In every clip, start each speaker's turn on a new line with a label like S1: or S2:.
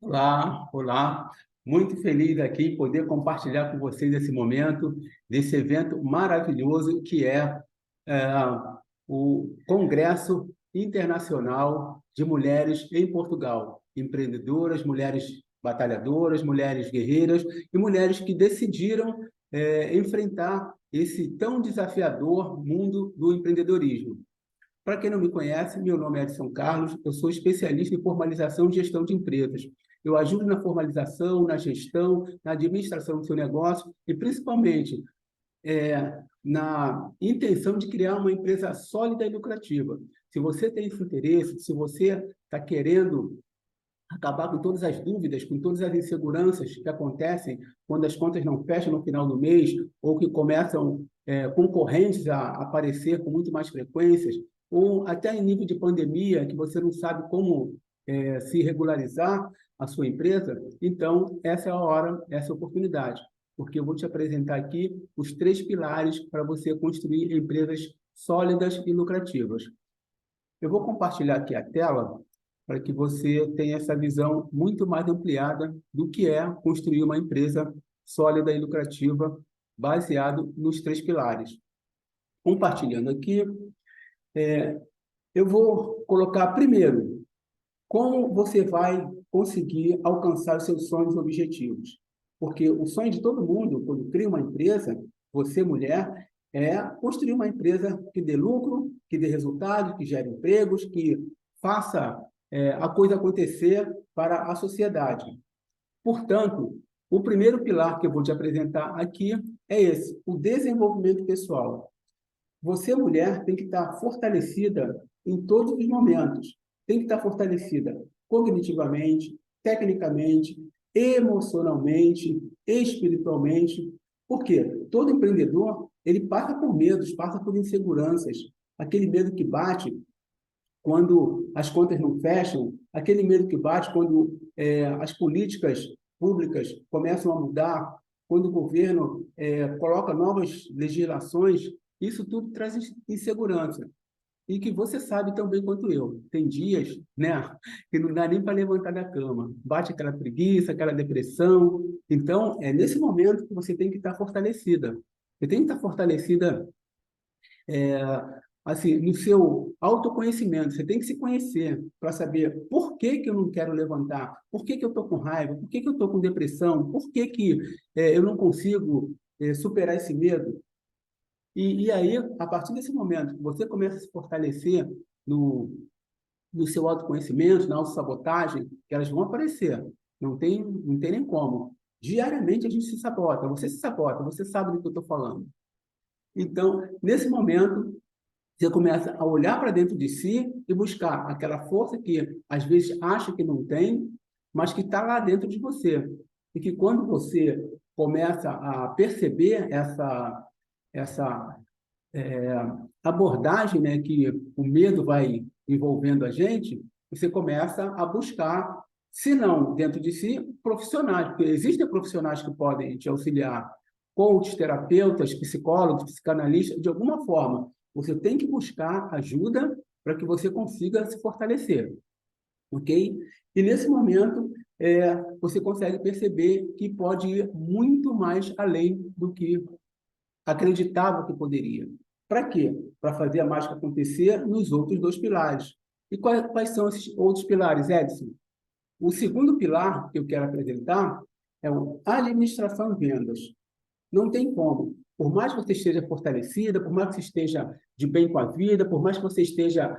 S1: Olá, olá. Muito feliz aqui em poder compartilhar com vocês esse momento, desse evento maravilhoso que é, o Congresso Internacional de Mulheres em Portugal. Empreendedoras, mulheres batalhadoras, mulheres guerreiras e mulheres que decidiram enfrentar esse tão desafiador mundo do empreendedorismo. Para quem não me conhece, meu nome é Edson Carlos, eu sou especialista em formalização e gestão de empresas. Eu ajudo na formalização, na gestão, na administração do seu negócio e, principalmente, na intenção de criar uma empresa sólida e lucrativa. Se você tem esse interesse, se você está querendo acabar com todas as dúvidas, com todas as inseguranças que acontecem quando as contas não fecham no final do mês ou que começam concorrentes a aparecer com muito mais frequências, ou até em nível de pandemia, que você não sabe como se regularizar a sua empresa, então essa é a hora, essa é a oportunidade, porque eu vou te apresentar aqui os 3 pilares para você construir empresas sólidas e lucrativas. Eu vou compartilhar aqui a tela para que você tenha essa visão muito mais ampliada do que é construir uma empresa sólida e lucrativa baseado nos 3 pilares. Compartilhando aqui, eu vou colocar primeiro como você vai conseguir alcançar os seus sonhos e objetivos. Porque o sonho de todo mundo, quando cria uma empresa, você, mulher, é construir uma empresa que dê lucro, que dê resultado, que gere empregos, que faça a coisa acontecer para a sociedade. Portanto, o primeiro pilar que eu vou te apresentar aqui é esse, o desenvolvimento pessoal. Você, mulher, tem que estar fortalecida em todos os momentos. Tem que estar fortalecida cognitivamente, tecnicamente, emocionalmente, espiritualmente. Por quê? Todo empreendedor, ele passa por medos, passa por inseguranças. Aquele medo que bate quando as contas não fecham, aquele medo que bate quando as políticas públicas começam a mudar, quando o governo coloca novas legislações, isso tudo traz insegurança. E que você sabe tão bem quanto eu. Tem dias, né, que não dá nem para levantar da cama. Bate aquela preguiça, aquela depressão. Então, é nesse momento que você tem que estar fortalecida. Você tem que estar fortalecida é, assim, no seu autoconhecimento. Você tem que se conhecer para saber por que que eu não quero levantar, por que que eu estou com raiva, por que que eu estou com depressão, por que que eu não consigo superar esse medo. E aí, a partir desse momento, que você começa a se fortalecer no seu autoconhecimento, na autossabotagem, que elas vão aparecer. Não tem nem como. Diariamente a gente se sabota, você sabe do que eu estou falando. Então, nesse momento, você começa a olhar para dentro de si e buscar aquela força que às vezes acha que não tem, mas que está lá dentro de você. E que quando você começa a perceber essa abordagem, né, que o medo vai envolvendo a gente, você começa a buscar, se não dentro de si, profissionais, porque existem profissionais que podem te auxiliar, coaches, terapeutas, psicólogos, psicanalistas, de alguma forma. Você tem que buscar ajuda para que você consiga se fortalecer, ok? E nesse momento, você consegue perceber que pode ir muito mais além do que acreditava que poderia. Para quê? Para fazer a mágica acontecer nos outros 2 pilares. E quais são esses outros pilares, Edson? O segundo pilar que eu quero apresentar é o administração e vendas. Não tem como. Por mais que você esteja fortalecida, por mais que você esteja de bem com a vida, por mais que você esteja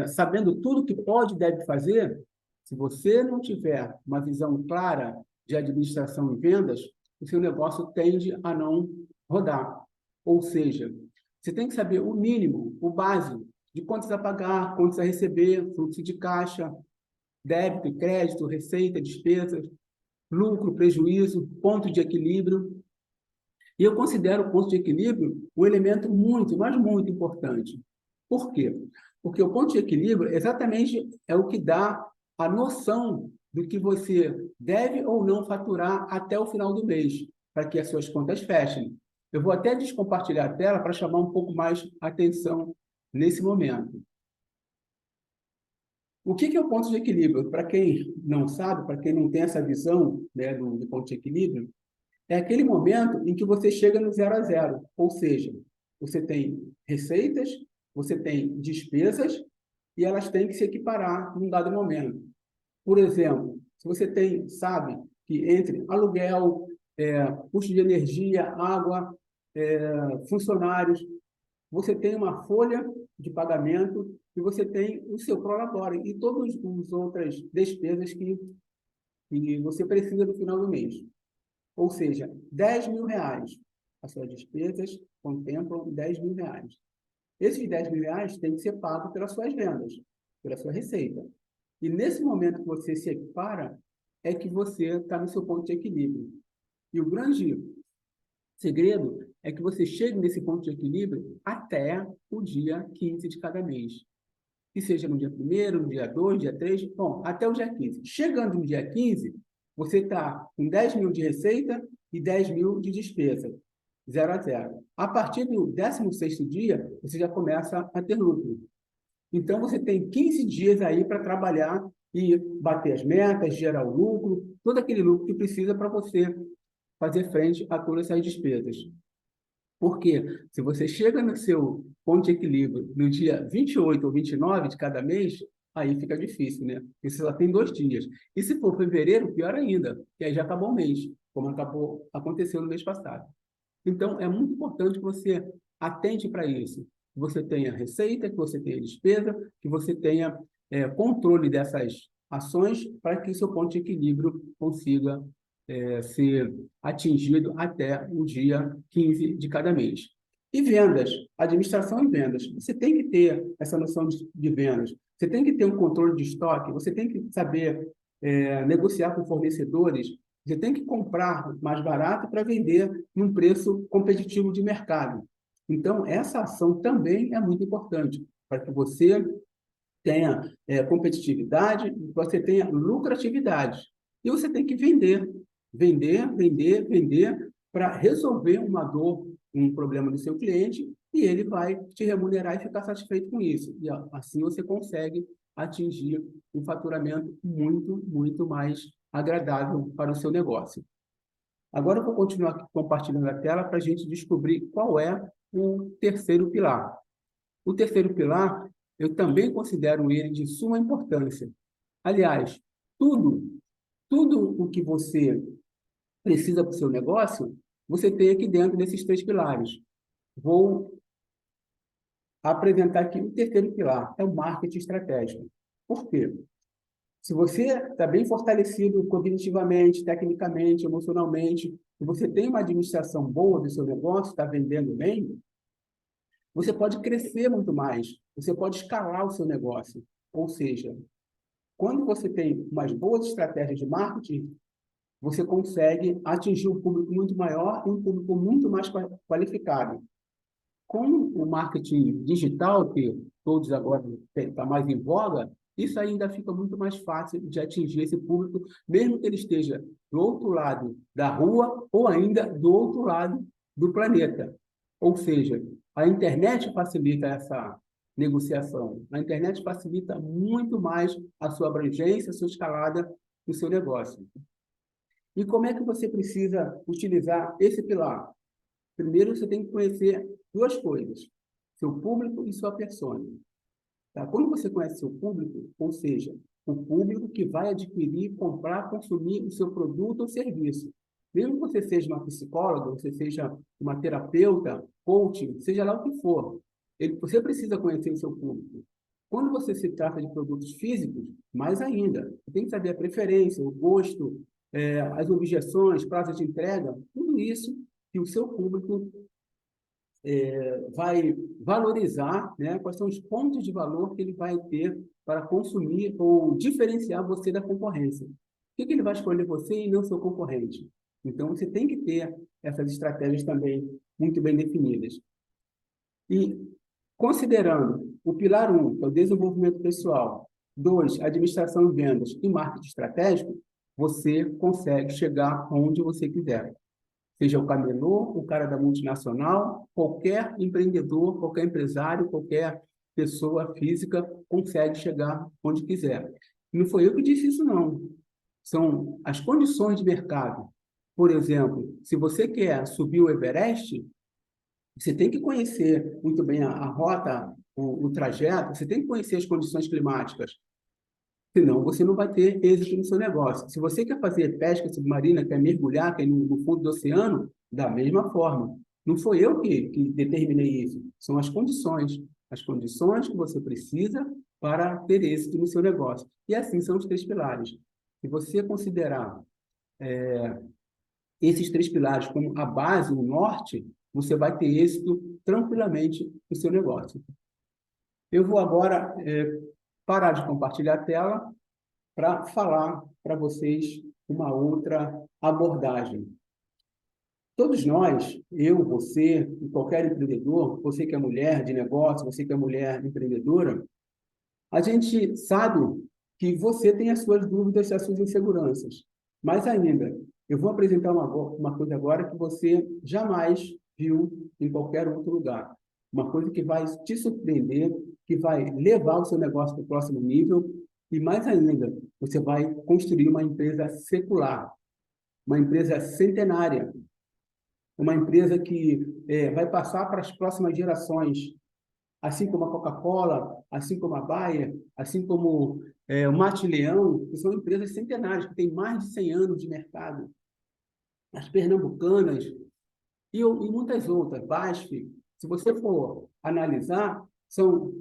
S1: sabendo tudo que pode e deve fazer, se você não tiver uma visão clara de administração e vendas, o seu negócio tende a não rodar. Ou seja, você tem que saber o mínimo, o básico, de quantos a pagar, quantos a receber, fluxo de caixa, débito e crédito, receita, despesas, lucro, prejuízo, ponto de equilíbrio. E eu considero o ponto de equilíbrio um elemento muito, mas muito importante. Por quê? Porque o ponto de equilíbrio exatamente é o que dá a noção do que você deve ou não faturar até o final do mês, para que as suas contas fechem. Eu vou até descompartilhar a tela para chamar um pouco mais a atenção nesse momento. O que é o ponto de equilíbrio? Para quem não sabe, para quem não tem essa visão, né, do ponto de equilíbrio, é aquele momento em que você chega no zero a zero, ou seja, você tem receitas, você tem despesas e elas têm que se equiparar num dado momento. Por exemplo, se você tem, sabe, que entre aluguel, custo de energia, água, funcionários, você tem uma folha de pagamento e você tem o seu prolabore e todas as outras despesas que você precisa no final do mês. Ou seja, R$ 10.000. As suas despesas contemplam R$ 10.000. Esses R$ 10.000 têm que ser pagos pelas suas vendas, pela sua receita. E nesse momento que você se equipara, é que você está no seu ponto de equilíbrio. E o grande segredo é que você chegue nesse ponto de equilíbrio até o dia 15 de cada mês. Que seja no dia 1º, no dia 2, dia 3, bom, até o dia 15. Chegando no dia 15, você está com 10.000 de receita e 10.000 de despesa, 0 a 0. A partir do 16º dia, você já começa a ter lucro. Então, você tem 15 dias aí para trabalhar e bater as metas, gerar o lucro, todo aquele lucro que precisa para você fazer frente a todas essas despesas. Porque se você chega no seu ponto de equilíbrio no dia 28 ou 29 de cada mês, aí fica difícil, né? Porque você só tem 2 dias. E se for fevereiro, pior ainda, que aí já acabou o mês, como aconteceu no mês passado. Então, é muito importante que você atente para isso. Que você tenha receita, que você tenha despesa, que você tenha controle dessas ações para que o seu ponto de equilíbrio consiga ser atingido até o dia 15 de cada mês. E vendas, administração e vendas. Você tem que ter essa noção de vendas. Você tem que ter um controle de estoque, você tem que saber negociar com fornecedores, você tem que comprar mais barato para vender num preço competitivo de mercado. Então, essa ação também é muito importante para que você tenha competitividade, você tenha lucratividade. E você tem que vender, vender, vender, vender para resolver uma dor, um problema do seu cliente e ele vai te remunerar e ficar satisfeito com isso. E assim você consegue atingir um faturamento muito, muito mais agradável para o seu negócio. Agora eu vou continuar aqui compartilhando a tela para a gente descobrir qual é o terceiro pilar. O terceiro pilar, eu também considero ele de suma importância. Aliás, tudo o que você precisa para o seu negócio, você tem aqui dentro desses 3 pilares. Vou apresentar aqui o terceiro pilar, é o marketing estratégico. Por quê? Se você está bem fortalecido cognitivamente, tecnicamente, emocionalmente, e você tem uma administração boa do seu negócio, está vendendo bem, você pode crescer muito mais, você pode escalar o seu negócio. Ou seja, quando você tem umas boas estratégias de marketing, você consegue atingir um público muito maior e um público muito mais qualificado. Com o marketing digital, que todos agora está mais em voga, isso ainda fica muito mais fácil de atingir esse público, mesmo que ele esteja do outro lado da rua ou ainda do outro lado do planeta. Ou seja, a internet facilita essa negociação. A internet facilita muito mais a sua abrangência, a sua escalada no seu negócio. E como é que você precisa utilizar esse pilar? Primeiro, você tem que conhecer 2 coisas: seu público e sua persona. Tá? Quando você conhece seu público, ou seja, o público que vai adquirir, comprar, consumir o seu produto ou serviço. Mesmo que você seja uma psicóloga, você seja uma terapeuta, coaching, seja lá o que for, você precisa conhecer o seu público. Quando você se trata de produtos físicos, mais ainda. Você tem que saber a preferência, o gosto, as objeções, prazo de entrega, tudo isso que o seu público vai valorizar, né? Quais são os pontos de valor que ele vai ter para consumir ou diferenciar você da concorrência. Por que ele vai escolher você e não seu concorrente? Então, você tem que ter essas estratégias também muito bem definidas. E, considerando o pilar 1, que é o desenvolvimento pessoal, 2, administração e vendas e marketing estratégico, você consegue chegar onde você quiser. Seja o camelô, o cara da multinacional, qualquer empreendedor, qualquer empresário, qualquer pessoa física consegue chegar onde quiser. Não foi eu que disse isso, não. São as condições de mercado. Por exemplo, se você quer subir o Everest, você tem que conhecer muito bem a rota, o trajeto, você tem que conhecer as condições climáticas. Senão, você não vai ter êxito no seu negócio. Se você quer fazer pesca submarina, quer mergulhar, quer ir no fundo do oceano, da mesma forma. Não foi eu que determinei isso. São as condições que você precisa para ter êxito no seu negócio. E assim são os três pilares. Se você considerar esses três pilares como a base, o norte, você vai ter êxito tranquilamente no seu negócio. Eu vou agora parar de compartilhar a tela para falar para vocês uma outra abordagem. Todos nós, eu, você e qualquer empreendedor, você que é mulher de negócio, você que é mulher empreendedora, a gente sabe que você tem as suas dúvidas e as suas inseguranças. Mais ainda, eu vou apresentar uma coisa agora que você jamais viu em qualquer outro lugar. Uma coisa que vai te surpreender, que vai levar o seu negócio para o próximo nível e, mais ainda, você vai construir uma empresa secular, uma empresa centenária, uma empresa que vai passar para as próximas gerações, assim como a Coca-Cola, assim como a Bayer, assim como o Mate Leão, que são empresas centenárias, que têm mais de 100 anos de mercado. As pernambucanas e muitas outras, BASF, se você for analisar, são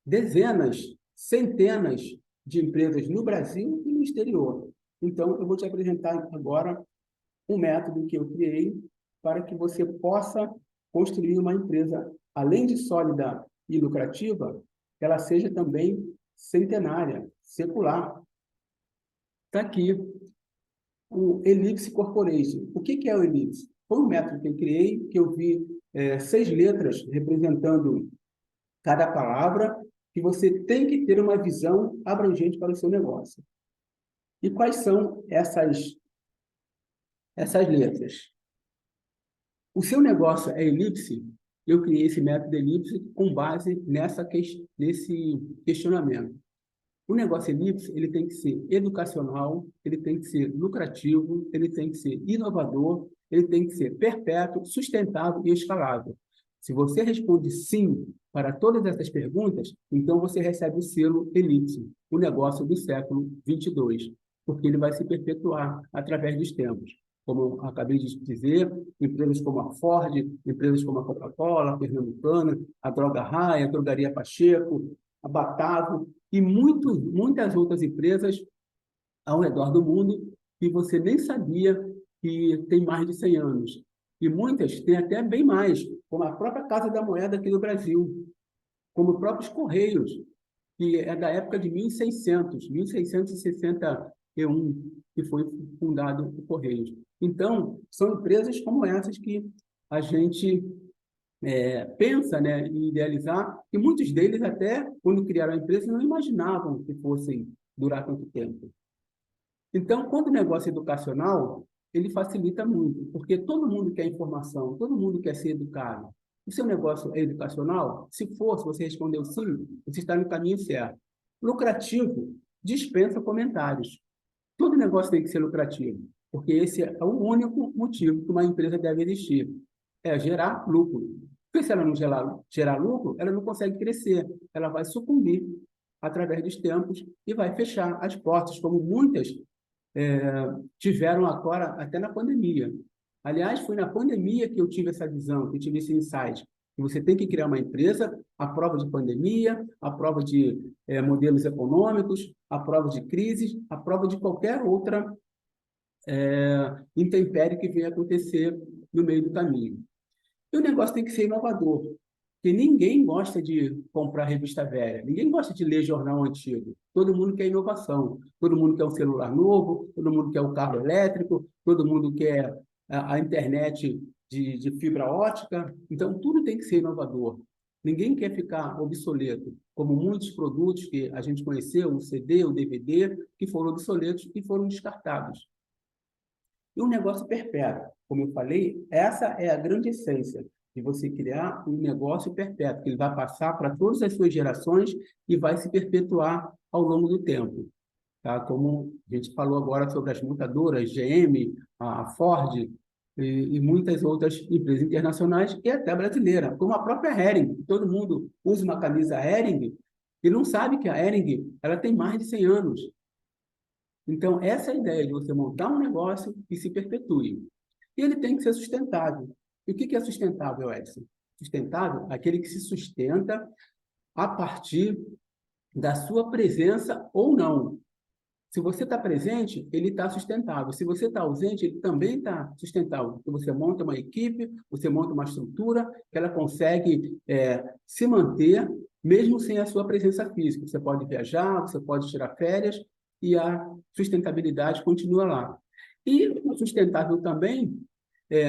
S1: dezenas, centenas de empresas no Brasil e no exterior. Então, eu vou te apresentar agora um método que eu criei para que você possa construir uma empresa, além de sólida e lucrativa, que ela seja também centenária, secular. Está aqui o Ellipse Corporation. O que é o Ellipse? Foi um método que eu criei, que eu vi 6 letras representando cada palavra, que você tem que ter uma visão abrangente para o seu negócio. E quais são essas letras? O seu negócio é elipse? Eu criei esse método elipse com base nesse questionamento. O negócio elipse, ele tem que ser educacional, ele tem que ser lucrativo, ele tem que ser inovador, ele tem que ser perpétuo, sustentável e escalável. Se você responde sim para todas essas perguntas, então você recebe o selo elipse, o negócio do século 22, porque ele vai se perpetuar através dos tempos. Como eu acabei de dizer, empresas como a Ford, empresas como a Coca-Cola, a Pernambucana, a Droga Raia, a Drogaria Pacheco, a Batavo e muitas outras empresas ao redor do mundo que você nem sabia que tem mais de 100 anos. E muitas têm até bem mais, como a própria Casa da Moeda aqui no Brasil, como os próprios Correios, que é da época de 1661, que foi fundado o Correios. Então, são empresas como essas que a gente pensa, né, em idealizar, e muitos deles até, quando criaram a empresa, não imaginavam que fossem durar tanto tempo. Então, quando o negócio é educacional, ele facilita muito, porque todo mundo quer informação, todo mundo quer ser educado. O seu negócio é educacional? Se você respondeu sim, você está no caminho certo. Lucrativo, dispensa comentários. Todo negócio tem que ser lucrativo, porque esse é o único motivo que uma empresa deve existir, é gerar lucro. Porque se ela não gerar lucro, ela não consegue crescer, ela vai sucumbir através dos tempos e vai fechar as portas, como muitas tiveram agora até na pandemia. Aliás, foi na pandemia que eu tive essa visão, que eu tive esse insight, que você tem que criar uma empresa à prova de pandemia, à prova de modelos econômicos, à prova de crises, à prova de qualquer outra intempérie que venha acontecer no meio do caminho. E o negócio tem que ser inovador, porque ninguém gosta de comprar revista velha, ninguém gosta de ler jornal antigo. Todo mundo quer inovação, todo mundo quer um celular novo, todo mundo quer um carro elétrico, todo mundo quer a internet de fibra ótica. Então, tudo tem que ser inovador. Ninguém quer ficar obsoleto, como muitos produtos que a gente conheceu, o CD, o DVD, que foram obsoletos e foram descartados. E um negócio perpétuo, como eu falei, essa é a grande essência. de você criar um negócio perpétuo, que ele vai passar para todas as suas gerações e vai se perpetuar ao longo do tempo. Tá? Como a gente falou agora sobre as montadoras, GM, a Ford e muitas outras empresas internacionais e até brasileira, como a própria Hering. Todo mundo usa uma camisa Hering e não sabe que a Hering ela tem mais de 100 anos. Então, essa é a ideia de você montar um negócio e se perpetue. E ele tem que ser sustentável. E o que é sustentável, Edson? Sustentável é aquele que se sustenta a partir da sua presença ou não. Se você está presente, ele está sustentável. Se você está ausente, ele também está sustentável. Porque você monta uma equipe, você monta uma estrutura que ela consegue se manter mesmo sem a sua presença física. Você pode viajar, você pode tirar férias e a sustentabilidade continua lá. E o sustentável também,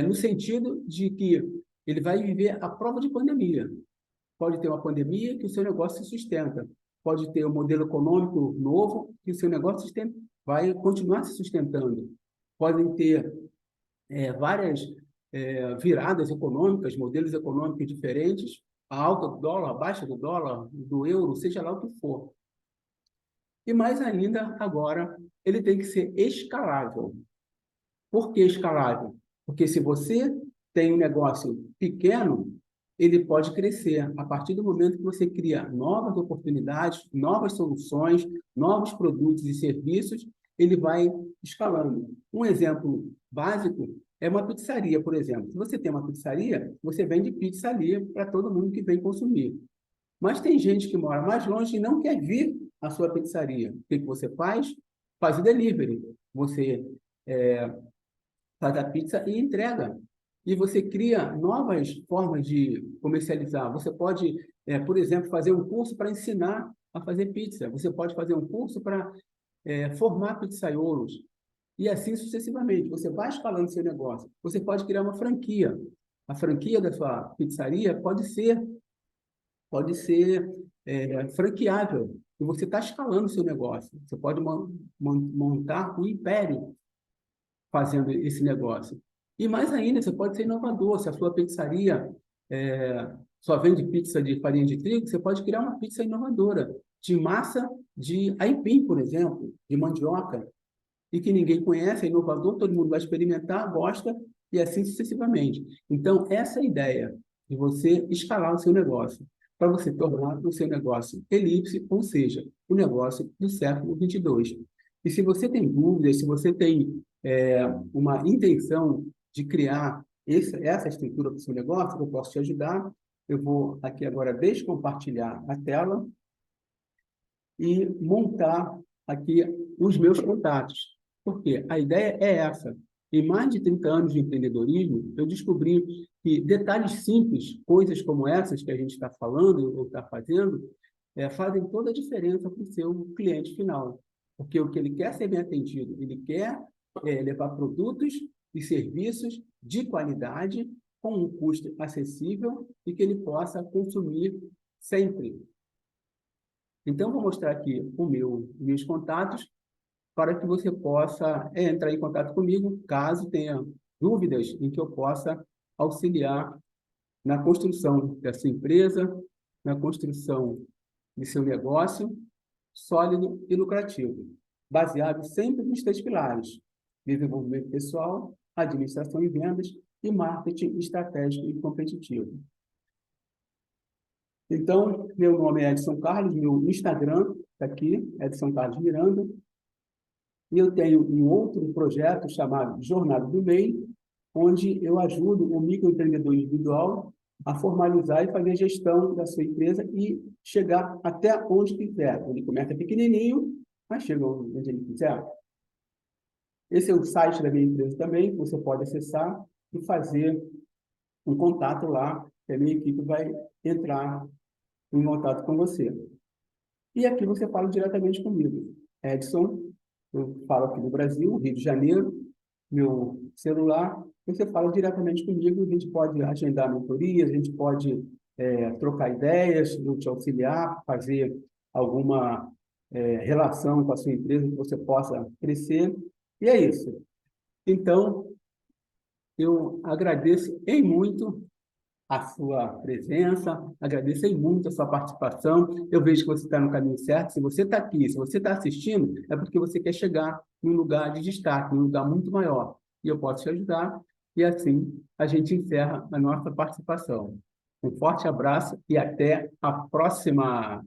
S1: no sentido de que ele vai viver a prova de pandemia. Pode ter uma pandemia que o seu negócio se sustenta. Pode ter um modelo econômico novo que o seu negócio vai continuar se sustentando. Podem ter várias viradas econômicas, modelos econômicos diferentes, a alta do dólar, a baixa do dólar, do euro, seja lá o que for. E mais ainda, agora, ele tem que ser escalável. Por que escalável? Porque se você tem um negócio pequeno, ele pode crescer a partir do momento que você cria novas oportunidades, novas soluções, novos produtos e serviços, ele vai escalando. Um exemplo básico é uma pizzaria, por exemplo. Se você tem uma pizzaria, você vende pizza ali para todo mundo que vem consumir. Mas tem gente que mora mais longe e não quer vir à sua pizzaria. O que você faz? Faz o delivery. Você faz a pizza e entrega. E você cria novas formas de comercializar. Você pode, por exemplo, fazer um curso para ensinar a fazer pizza. Você pode fazer um curso para formar pizzaiolos. E assim sucessivamente. Você vai escalando seu negócio. Você pode criar uma franquia. A franquia da sua pizzaria pode ser franqueável. E você está escalando o seu negócio. Você pode montar um império fazendo esse negócio. E mais ainda, você pode ser inovador. Se a sua pizzaria só vende pizza de farinha de trigo, você pode criar uma pizza inovadora, de massa de aipim, por exemplo, de mandioca, e que ninguém conhece, é inovador, todo mundo vai experimentar, gosta, e assim sucessivamente. Então, essa é a ideia de você escalar o seu negócio, para você tornar o seu negócio elipse, ou seja, o negócio do século 22. E se você tem dúvidas, se você tem uma intenção de criar essa estrutura para o seu negócio, eu posso te ajudar. Eu vou aqui agora descompartilhar a tela e montar aqui os meus contatos. Por quê? A ideia é essa. Em mais de 30 anos de empreendedorismo, eu descobri que detalhes simples, coisas como essas que a gente está falando ou está fazendo, fazem toda a diferença para o seu cliente final. Porque o que ele quer é ser bem atendido, ele quer levar produtos e serviços de qualidade com um custo acessível e que ele possa consumir sempre. Então, vou mostrar aqui meus contatos para que você possa entrar em contato comigo caso tenha dúvidas em que eu possa auxiliar na construção da sua empresa, na construção de seu negócio sólido e lucrativo, baseado sempre nos 3 pilares: desenvolvimento pessoal, administração e vendas e marketing estratégico e competitivo. Então, meu nome é Edson Carlos, meu Instagram está aqui, Edson Carlos Miranda, e eu tenho um outro projeto chamado Jornada do MEI, onde eu ajudo o microempreendedor individual a formalizar e fazer gestão da sua empresa e chegar até onde quiser. Ele começa pequenininho, mas chega onde ele quiser. Esse é o site da minha empresa também, que você pode acessar e fazer um contato lá, que a minha equipe vai entrar em contato com você. E aqui você fala diretamente comigo. Edson, eu falo aqui do Brasil, Rio de Janeiro, meu celular, você fala diretamente comigo, a gente pode agendar mentorias, a gente pode trocar ideias, eu te auxiliar, fazer alguma relação com a sua empresa que você possa crescer. E é isso. Então, eu agradeço em muito a sua presença, agradeço aí muito a sua participação. Eu vejo que você está no caminho certo. Se você está aqui, se você está assistindo, é porque você quer chegar em um lugar de destaque, em um lugar muito maior. E eu posso te ajudar. E assim a gente encerra a nossa participação. Um forte abraço e até a próxima!